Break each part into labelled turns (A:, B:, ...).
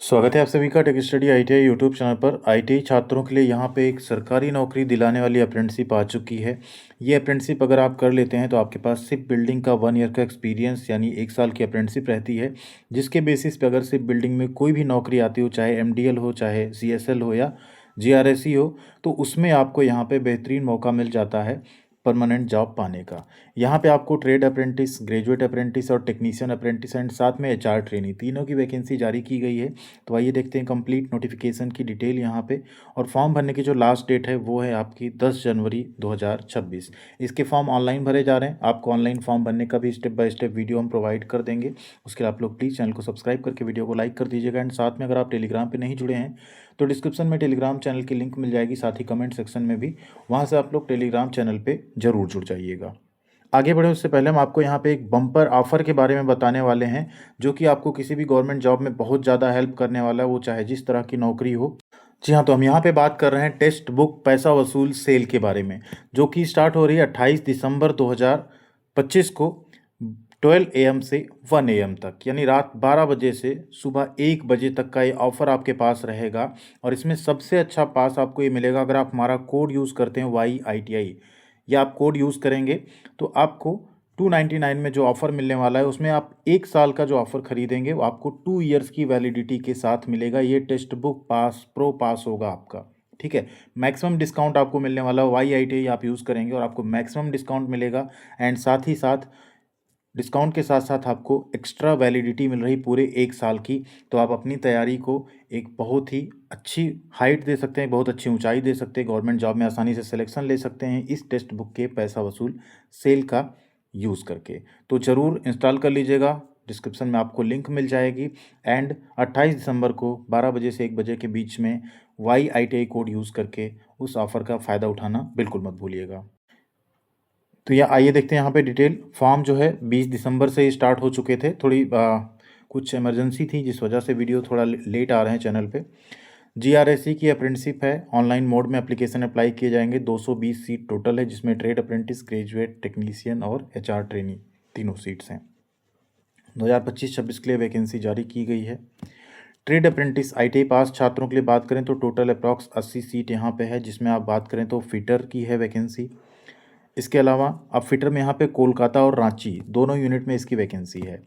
A: स्वागत है आप सभी का tech study ITI YouTube channel पर। आईटीआई छात्रों के लिए यहाँ पे एक सरकारी नौकरी दिलाने वाली अप्रेंटिसशिप आ चुकी है। ये अप्रेंटिसशिप अगर आप कर लेते हैं तो आपके पास शिप बिल्डिंग का 1 ईयर का एक्सपीरियंस यानी 1 साल की अप्रेंटिसशिप रहती है, जिसके बेसिस पे अगर शिप बिल्डिंग में कोई भी नौकरी आती हो, चाहे एमडीएल हो, चाहे सीएसएल हो या जीआरएसई हो, तो उसमें आपको यहाँ पे बेहतरीन मौका मिल जाता है परमानेंट जॉब पाने का। यहाँ पे आपको ट्रेड अप्रेंटिस, ग्रेजुएट अप्रेंटिस और टेक्नीशियन अप्रेंटिस एंड साथ में एचआर ट्रेनी तीनों की वैकेंसी जारी की गई है। तो आइए देखते हैं कंप्लीट नोटिफिकेशन की डिटेल यहाँ पे। और फॉर्म भरने की जो लास्ट डेट है वो है आपकी 10 जनवरी 2026। इसके फॉर्म ऑनलाइन भरे जा रहे हैं। आपको ऑनलाइन फॉर्म भरने का भी स्टेप बाय स्टेप वीडियो हम प्रोवाइड कर देंगे। उसके लिए आप लोग प्लीज़ चैनल को सब्सक्राइब करके वीडियो को लाइक कर दीजिएगा। एंड साथ में अगर आप टेलीग्राम पर नहीं जुड़े हैं तो डिस्क्रिप्शन में टेलीग्राम चैनल की लिंक मिल जाएगी, साथ ही कमेंट सेक्शन में भी, वहाँ से आप लोग टेलीग्राम चैनल पे ज़रूर जुड़ जाइएगा। आगे बढ़े उससे पहले हम आपको यहाँ पे एक बम्पर ऑफर के बारे में बताने वाले हैं, जो कि आपको किसी भी गवर्नमेंट जॉब में बहुत ज़्यादा हेल्प करने वाला है, वो चाहे जिस तरह की नौकरी हो। जी हाँ, तो हम यहाँ पे बात कर रहे हैं टेक्स्ट बुक पैसा वसूल सेल के बारे में, जो कि स्टार्ट हो रही है 28 दिसंबर 2025 को 12 AM से 1 AM तक, यानी रात 12 बजे से सुबह 1 बजे तक का ये ऑफ़र आपके पास रहेगा। और इसमें सबसे अच्छा पास आपको ये मिलेगा अगर आप हमारा कोड यूज़ करते हैं YITI, या आप कोड यूज़ करेंगे तो आपको 299 में जो ऑफ़र मिलने वाला है उसमें आप 1 साल का जो ऑफ़र खरीदेंगे वो आपको 2 ईयर्स की वैलिडिटी के साथ मिलेगा। ये टेक्स्ट बुक पास प्रो पास होगा आपका, ठीक है। मैक्सिमम डिस्काउंट आपको मिलने वाला है, YITI आप यूज़ करेंगे और आपको मैक्सिमम डिस्काउंट मिलेगा। एंड साथ ही साथ डिस्काउंट के साथ साथ आपको एक्स्ट्रा वैलिडिटी मिल रही पूरे 1 साल की। तो आप अपनी तैयारी को एक बहुत ही अच्छी हाइट दे सकते हैं, बहुत अच्छी ऊंचाई दे सकते हैं, गवर्नमेंट जॉब में आसानी से सिलेक्शन ले सकते हैं इस टेक्स्ट बुक के पैसा वसूल सेल का यूज़ करके। तो ज़रूर इंस्टॉल कर लीजिएगा, डिस्क्रिप्शन में आपको लिंक मिल जाएगी। एंड 28 दिसंबर को 12 बजे से 1 बजे के बीच में YITI कोड यूज़ करके उस ऑफ़र का फ़ायदा उठाना बिल्कुल मत भूलिएगा। तो यह आइए देखते हैं यहाँ पे डिटेल। फॉर्म जो है 20 दिसंबर से ही स्टार्ट हो चुके थे। थोड़ी कुछ इमरजेंसी थी जिस वजह से वीडियो थोड़ा लेट आ रहे हैं चैनल पे। जीआरएसई की अप्रेंटिसशिप है, ऑनलाइन मोड में एप्लीकेशन अप्लाई किए जाएंगे। 220 सीट टोटल है, जिसमें ट्रेड अप्रेंटिस, ग्रेजुएट, टेक्नीशियन और एचआर ट्रेनी तीनों सीट्स हैं। 2025-26 के लिए वैकेंसी जारी की गई है। ट्रेड अप्रेंटिस आईटीआई पास छात्रों के लिए बात करें तो टोटल अप्रॉक्स 80 सीट यहाँ पे है, जिसमें आप बात करें तो फिटर की है वैकेंसी। इसके अलावा अब फिटर में यहाँ पे कोलकाता और रांची दोनों यूनिट में इसकी वैकेंसी है।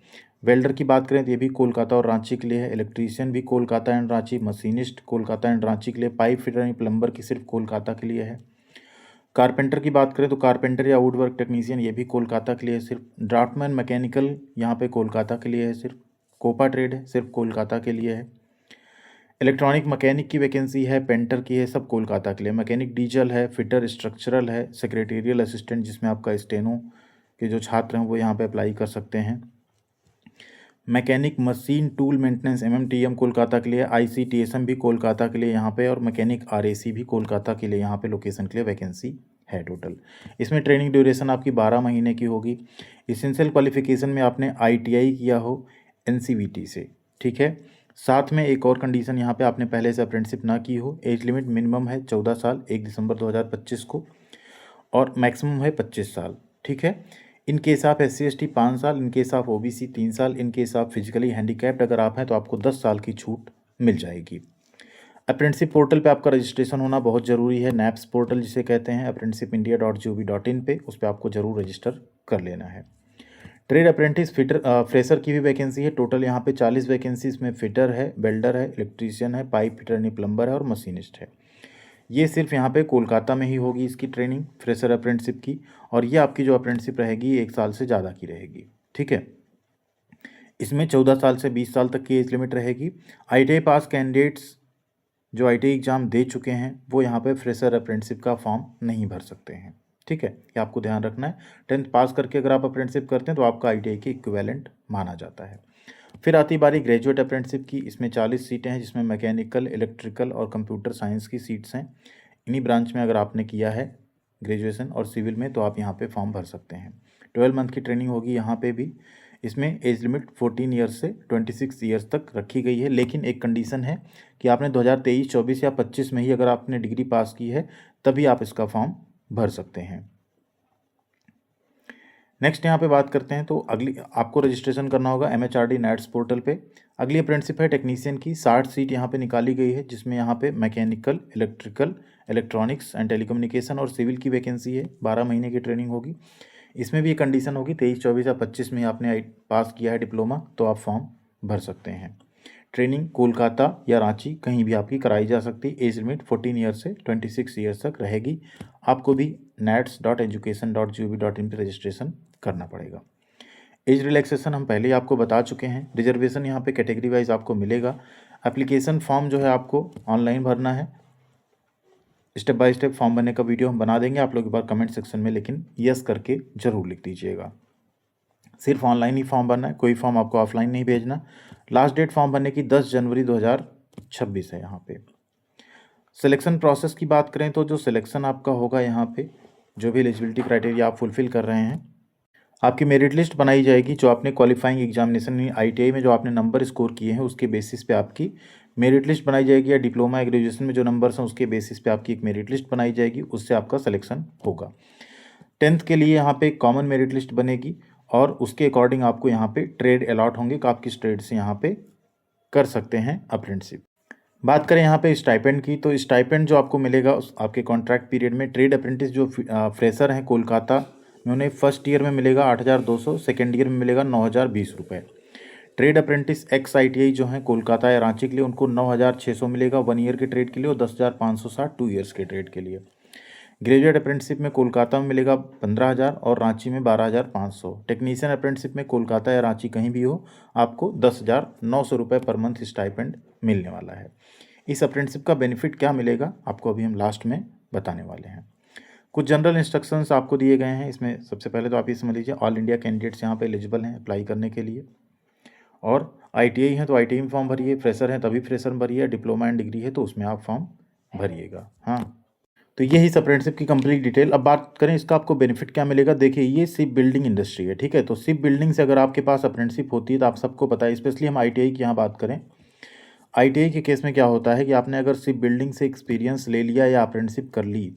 A: वेल्डर की बात करें तो ये भी कोलकाता और रांची के लिए है। इलेक्ट्रीशियन भी Kolkata and Ranchi, machinist Kolkata and Ranchi के लिए, पाइप फिटर एंड प्लम्बर की सिर्फ कोलकाता के लिए है। कारपेंटर की बात करें तो कारपेंटर या वुड वर्क टेक्नीशियन ये भी कोलकाता के लिए है सिर्फ। ड्राफ्टमैन मैकेनिकल यहाँ पे कोलकाता के लिए है सिर्फ। कोपा ट्रेड है सिर्फ कोलकाता के लिए है। इलेक्ट्रॉनिक मैकेनिक की वैकेंसी है, पेंटर की है, सब कोलकाता के लिए। मैकेनिक डीजल है, फिटर स्ट्रक्चरल है, सेक्रेटेरियल असिस्टेंट जिसमें आपका स्टेनो के जो छात्र हैं वो यहाँ पे अप्लाई कर सकते हैं। Mechanic machine tool maintenance MMTM Kolkata के लिए, ICTSM भी कोलकाता के लिए यहाँ पे, और मैकेनिक RAC भी कोलकाता के लिए यहाँ पे लोकेशन के लिए वैकेंसी है टोटल। इसमें ट्रेनिंग ड्यूरेशन आपकी 12 महीने की होगी। इसेंशियल क्वालिफिकेशन में आपने ITI किया हो NCVT से, ठीक है। साथ में एक और कंडीशन यहाँ पे, आपने पहले से अप्रेंटिसशिप ना की हो। एज लिमिट मिनिमम है 14 साल 1 दिसंबर 2025 को, और मैक्सिमम है 25 साल, ठीक है। इन केस आप SC/ST 5 साल, इन केस आप OBC 3 साल, इन केस आप फिजिकली हैंडीकैप्ड अगर आप हैं तो आपको 10 साल की छूट मिल जाएगी। अप्रेंटिसशिप पोर्टल पे आपका रजिस्ट्रेशन होना बहुत ज़रूरी है। NAPS पोर्टल जिसे कहते हैं, apprenticeshippindia.gov.in पे, उस पर आपको ज़रूर रजिस्टर कर लेना है। ट्रेड अप्रेंटिस फिटर फ्रेशर की भी वैकेंसी है। टोटल यहाँ पे 40 वैकेंसी इसमें फिटर है, वेल्डर है, इलेक्ट्रीशियन है, पाइप फिटर यानी प्लम्बर है, और मशीनिस्ट है। ये सिर्फ यहाँ पे कोलकाता में ही होगी इसकी ट्रेनिंग फ्रेशर अप्रेंटिसशिप की, और ये आपकी जो अप्रेंटिसशिप रहेगी 1 साल से ज़्यादा की रहेगी, ठीक है। इसमें 14 साल से 20 साल तक की एज लिमिट रहेगी। ITI पास कैंडिडेट्स जो ITI एग्ज़ाम दे चुके हैं वो यहाँ पे फ्रेशर अप्रेंटिसशिप का फॉर्म नहीं भर सकते हैं, ठीक है। ये आपको ध्यान रखना है। 10th पास करके अगर आप अप्रेंटिसशिप करते हैं तो आपका ITI की इक्विवेलेंट माना जाता है। फिर आती बारी ग्रेजुएट अप्रेंटिसशिप की। इसमें 40 सीटें हैं, जिसमें मैकेनिकल, इलेक्ट्रिकल और कंप्यूटर साइंस की सीट्स हैं। इन्हीं ब्रांच में अगर आपने किया है ग्रेजुएशन और सिविल में तो आप यहाँ पे फॉर्म भर सकते हैं। 12 मंथ की ट्रेनिंग होगी यहाँ पे भी। इसमें एज लिमिट 14 ईयर्स से 26 ईयर्स तक रखी गई है, लेकिन एक कंडीशन है कि आपने 2023, 24 या 25 में ही अगर आपने डिग्री पास की है तभी आप इसका फॉर्म भर सकते हैं। नेक्स्ट यहाँ पे बात करते हैं तो अगली आपको रजिस्ट्रेशन करना होगा MHRD NATS पोर्टल पे। अगली अप्रेंटिसशिप है टेक्नीशियन की। 60 सीट यहाँ पे निकाली गई है, जिसमें यहाँ पे mechanical, electrical, electronics and telecommunication और सिविल की वैकेंसी है। 12 महीने की ट्रेनिंग होगी। इसमें भी एक कंडीशन होगी, 23, 24 या 25 में आपने पास किया है डिप्लोमा तो आप फॉर्म भर सकते हैं। ट्रेनिंग कोलकाता या रांची कहीं भी आपकी कराई जा सकती है। एज लिमिट 14 ईयर्स से 26 ईयर्स तक रहेगी। आपको भी nats.education.gov.in पर रजिस्ट्रेशन करना पड़ेगा। एज रिलैक्सेशन हम पहले ही आपको बता चुके हैं। रिजर्वेशन यहाँ पे कैटेगरी वाइज आपको मिलेगा। एप्लीकेशन फॉर्म जो है आपको ऑनलाइन भरना है। स्टेप बाय स्टेप फॉर्म भरने का वीडियो हम बना देंगे आप लोग एक बार कमेंट सेक्शन में, लेकिन यस करके ज़रूर लिख दीजिएगा। सिर्फ ऑनलाइन ही फॉर्म भरना है, कोई फॉर्म आपको ऑफलाइन नहीं भेजना। लास्ट डेट फॉर्म भरने की 10 जनवरी 2026 है। यहाँ पे सिलेक्शन प्रोसेस की बात करें तो जो सिलेक्शन आपका होगा, यहाँ पे जो भी एलिजिबिलिटी क्राइटेरिया आप फुलफिल कर रहे हैं, आपकी मेरिट लिस्ट बनाई जाएगी। जो आपने क्वालिफाइंग एग्जामिनेशन ITI में जो आपने नंबर स्कोर किए हैं उसके बेसिस पे आपकी मेरिट लिस्ट बनाई जाएगी, या डिप्लोमा या ग्रेजुएशन में जो नंबर्स हैं उसके बेसिस पे आपकी एक मेरिट लिस्ट बनाई जाएगी। उससे आपका सिलेक्शन होगा। 10th के लिए यहाँ पे कॉमन मेरिट लिस्ट बनेगी और उसके अकॉर्डिंग आपको यहाँ पे ट्रेड अलॉट होंगे कि आप किस ट्रेड से यहाँ पे कर सकते हैं अप्रेंटिसशिप। बात करें यहाँ पे स्टाइपेंड की, तो स्टाइपेंड जो आपको मिलेगा उस आपके कॉन्ट्रैक्ट पीरियड में, ट्रेड अप्रेंटिस जो फ्रेशर हैं कोलकाता में, उन्हें फर्स्ट ईयर में मिलेगा 8,200, सेकेंड ईयर में मिलेगा 9,020 रुपये। ट्रेड अप्रेंटिस एक्स ITI जो हैं कोलकाता या रांची के लिए, उनको 9,600 मिलेगा 1 ईयर के ट्रेड के लिए और 10,560 2 ईयर्स के ट्रेड के लिए। ग्रेजुएट अप्रेंटिसशिप में कोलकाता में मिलेगा 15,000 और रांची में 12,500। टेक्नीशियन अप्रेंटिसशिप में कोलकाता या रांची कहीं भी हो, आपको 10,900 रुपये पर मंथ स्टाइपेंड मिलने वाला है। इस अप्रेंटिसशिप का बेनिफिट क्या मिलेगा आपको अभी हम लास्ट में बताने वाले हैं। कुछ जनरल इंस्ट्रक्शंस आपको दिए गए हैं। इसमें सबसे पहले तो आप ये समझ लीजिए, ऑल इंडिया कैंडिडेट्स यहाँ पे एलिजिबल हैं अप्लाई करने के लिए। और ITI हैं तो ITI में फॉर्म भरिए, फ्रेशर हैं तभी फ्रेशर में भरिए, डिप्लोमा एंड डिग्री है तो उसमें आप फॉर्म भरिएगा। हाँ, तो यही इस अप्रेंटिसशिप की कंप्लीट डिटेल। अब बात करें इसका आपको बेनिफिट क्या मिलेगा। देखिए, ये शिप बिल्डिंग इंडस्ट्री है, ठीक है। तो शिप बिल्डिंग से अगर आपके पास अप्रेंटिसशिप होती है तो आप सबको पता है, स्पेशली हम ITI की यहाँ बात करें। ITI के केस में क्या होता है कि आपने अगर शिप बिल्डिंग से एक्सपीरियंस ले लिया या अप्रेंटिसशिप कर ली,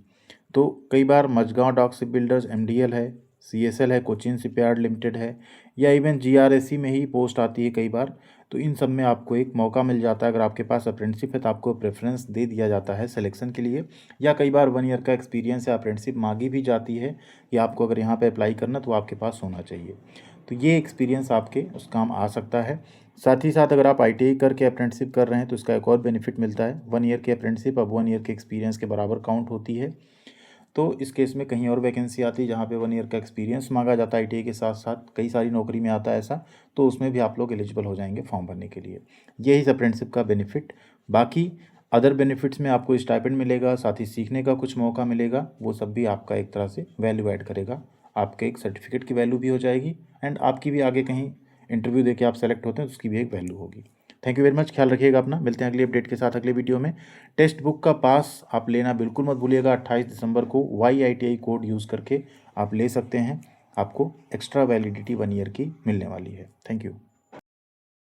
A: तो कई बार Mazagon dock shipbuilders MDL है, CSL है, कोचिन शिपयार्ड लिमिटेड है, या इवन GRSE में ही पोस्ट आती है कई बार। तो इन सब में आपको एक मौका मिल जाता है। अगर आपके पास अप्रेंटिसशिप है तो आपको प्रेफरेंस दे दिया जाता है सिलेक्शन के लिए, या कई बार 1 ईयर का एक्सपीरियंस या अप्रेंटिसशिप मांगी भी जाती है कि आपको अगर यहाँ पे अप्लाई करना तो आपके पास होना चाहिए। तो ये एक्सपीरियंस आपके उस काम आ सकता है। साथ ही साथ अगर आप ITI करके अप्रेंटिसशिप कर रहे हैं तो इसका एक और बेनिफिट मिलता है। 1 ईयर की अप्रेंटिसशिप अब 1 ईयर के एक्सपीरियंस के बराबर काउंट होती है। तो इस केस में कहीं और वैकेंसी आती है जहाँ पे 1 ईयर का एक्सपीरियंस मांगा जाता है, ITI के साथ साथ कई सारी नौकरी में आता है ऐसा, तो उसमें भी आप लोग एलिजिबल हो जाएंगे फॉर्म भरने के लिए। यही इस अप्रेंटिसशिप का बेनिफिट। बाकी अदर बेनिफिट्स में आपको स्टाइपेंड मिलेगा, साथ ही सीखने का कुछ मौका मिलेगा, वो सब भी आपका एक तरह से वैल्यू ऐड करेगा। आपके एक सर्टिफिकेट की वैल्यू भी हो जाएगी एंड आपकी भी आगे कहीं इंटरव्यू देके आप सेलेक्ट होते हैं तो उसकी भी एक वैल्यू होगी। थैंक यू वेरी मच, ख्याल रखिएगा अपना। मिलते हैं अगली अपडेट के साथ अगले वीडियो में। टेक्स्ट बुक का पास आप लेना बिल्कुल मत भूलिएगा। 28 दिसंबर को YITI कोड यूज़ करके आप ले सकते हैं। आपको एक्स्ट्रा वैलिडिटी 1 ईयर की मिलने वाली है। Thank you.